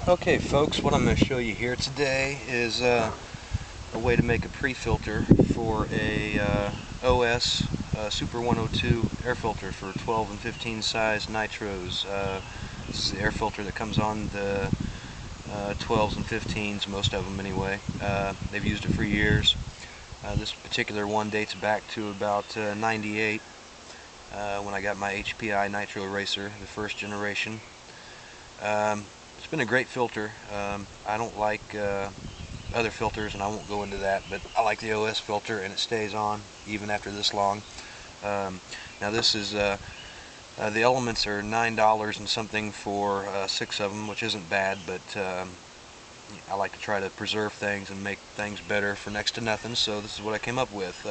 Okay folks, what I'm going to show you here today is a way to make a pre-filter for a OS Super 102 air filter for 12 and 15 size nitros. This is the air filter that comes on the 12s and 15s, most of them anyway. They've used it for years. This particular one dates back to about 98 when I got my HPI Nitro Racer, the first generation. It's been a great filter. I don't like other filters, and I won't go into that, but I like the OS filter, and it stays on even after this long. Now this is the elements are $9 and something for 6 of them, which isn't bad, but I like to try to preserve things and make things better for next to nothing, so this is what I came up with.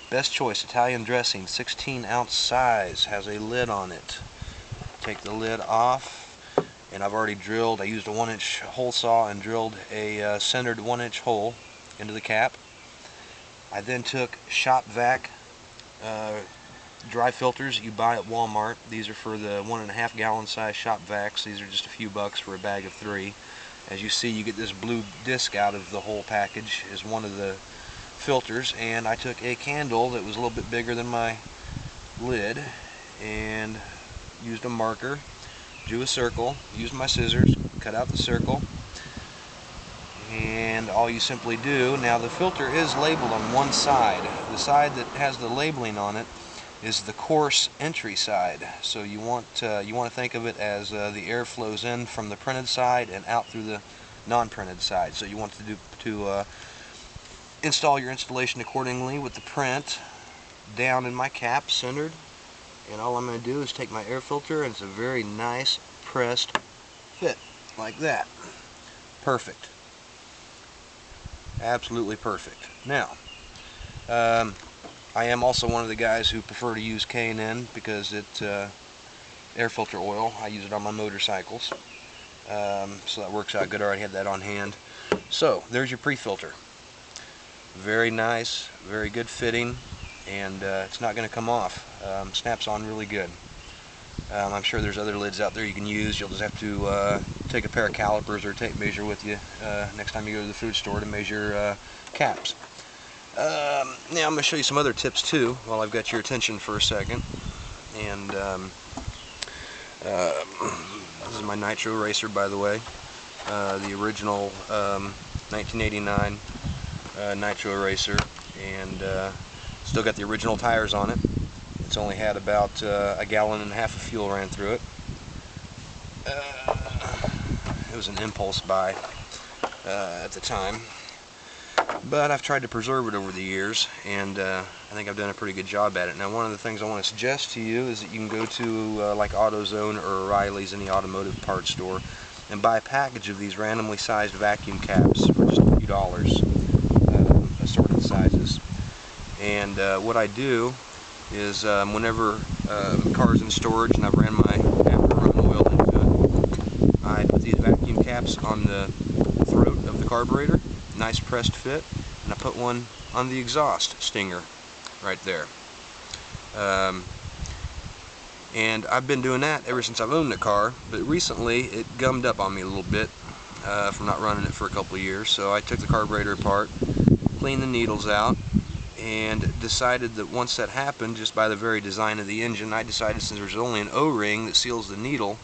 Best Choice Italian dressing, 16-ounce size, has a lid on it. Take the lid off, and I've already drilled. I used a 1-inch hole saw and drilled a centered 1-inch hole into the cap. I then took Shop Vac dry filters you buy at Walmart. These are for the 1.5 gallon size Shop Vacs. These are just a few bucks for a bag of 3. As you see, you get this blue disc out of the whole package is one of the filters, and I took a candle that was a little bit bigger than my lid and used a marker, drew a circle, used my scissors, cut out the circle, and all you simply do, now the filter is labeled on one side. The side that has the labeling on it is the coarse entry side, so you want to think of it as the air flows in from the printed side and out through the non-printed side. So you want to install your installation accordingly with the print down in my cap, centered. And all I'm going to do is take my air filter, and it's a very nice pressed fit like that. Perfect. Absolutely perfect. Now, I am also one of the guys who prefer to use K&N because it's air filter oil. I use it on my motorcycles, so that works out good. I already had that on hand. So there's your pre-filter. Very nice, very good fitting, and it's not going to come off. Snaps on really good. I'm sure there's other lids out there you can use. You'll just have to take a pair of calipers or tape measure with you next time you go to the food store to measure caps. Now I'm going to show you some other tips too while I've got your attention for a second. And this is my Nitro Racer, by the way, the original 1989 Nitro Racer, and still got the original tires on it. It's only had about 1.5 gallons of fuel ran through it. It was an impulse buy at the time, but I've tried to preserve it over the years, and I think I've done a pretty good job at it. Now, one of the things I want to suggest to you is that you can go to like AutoZone or O'Reilly's, any automotive parts store, and buy a package of these randomly sized vacuum caps for just a few dollars, assorted sizes. And what I do is whenever the car's in storage and I've ran my after-run oil into it, I put these vacuum caps on the throat of the carburetor, nice pressed fit, and I put one on the exhaust stinger right there. And I've been doing that ever since I've owned the car, but recently it gummed up on me a little bit from not running it for a couple of years. So I took the carburetor apart, cleaned the needles out, and decided that once that happened, just by the very design of the engine, I decided since there's only an O-ring that seals the needle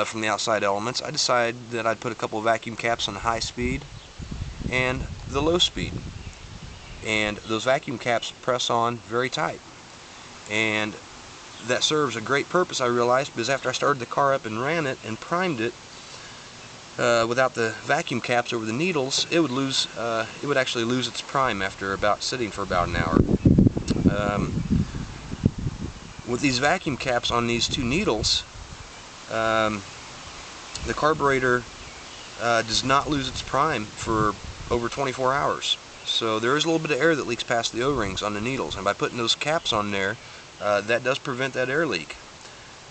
from the outside elements, I decided that I'd put a couple of vacuum caps on the high speed and the low speed. And those vacuum caps press on very tight. And that serves a great purpose, I realized, because after I started the car up and ran it and primed it, without the vacuum caps over the needles, it would actually lose its prime after sitting for about an hour. With these vacuum caps on these two needles, the carburetor does not lose its prime for over 24 hours. So there is a little bit of air that leaks past the O-rings on the needles, and by putting those caps on there, that does prevent that air leak.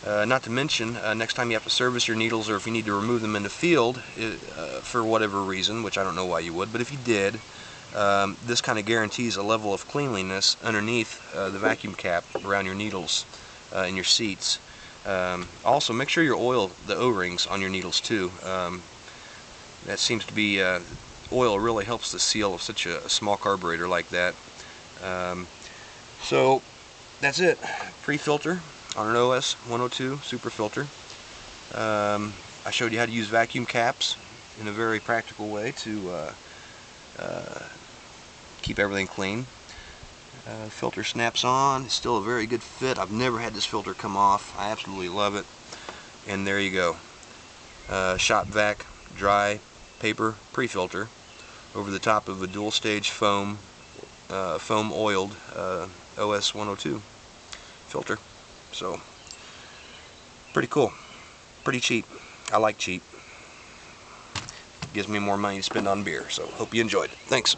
Not to mention, next time you have to service your needles, or if you need to remove them in the field for whatever reason, which I don't know why you would, but if you did, this kind of guarantees a level of cleanliness underneath the vacuum cap around your needles in your seats. Also, make sure you oil the O-rings on your needles too. That seems to be oil really helps the seal of such a small carburetor like that. So that's it. Pre-filter on an OS 102 super filter. I showed you how to use vacuum caps in a very practical way to keep everything clean. Filter snaps on. It's still a very good fit. I've never had this filter come off. I absolutely love it. And there you go. Shop Vac Dry Paper pre-filter over the top of a dual stage foam oiled OS 102 filter. So pretty cool, pretty cheap. I like cheap. Gives me more money to spend on beer. So hope you enjoyed it. Thanks.